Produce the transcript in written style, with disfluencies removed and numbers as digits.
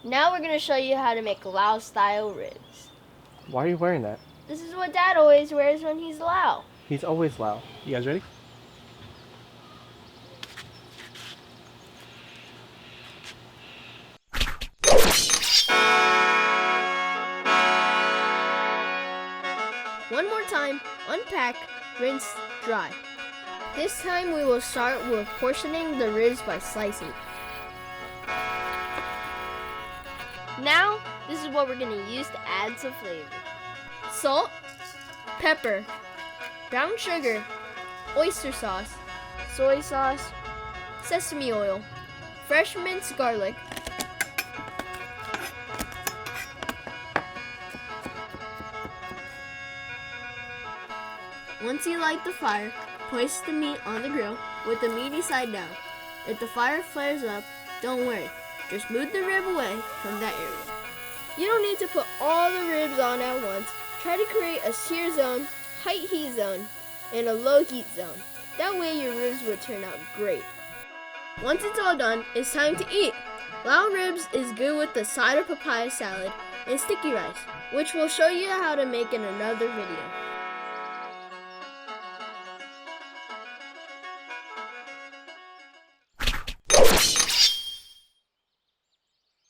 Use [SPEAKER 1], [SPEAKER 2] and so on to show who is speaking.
[SPEAKER 1] Now we're gonna show you how to make Lao style ribs.
[SPEAKER 2] Why are you wearing that?
[SPEAKER 1] This is what Dad always wears when he's Lao.
[SPEAKER 2] He's always Lao. You guys ready?
[SPEAKER 1] One more time, unpack, rinse, dry. This time we will start with portioning the ribs by slicing. Now, this is what we're going to use to add some flavor. Salt, pepper, brown sugar, oyster sauce, soy sauce, sesame oil, fresh minced garlic, Once you light the fire, place the meat on the grill with the meaty side down. If the fire flares up, don't worry. Just move the rib away from that area. You don't need to put all the ribs on at once. Try to create a sear zone, high heat zone, and a low heat zone. That way your ribs will turn out great. Once it's all done, it's time to eat. Lao ribs is good with the side of papaya salad and sticky rice, which we'll show you how to make in another video.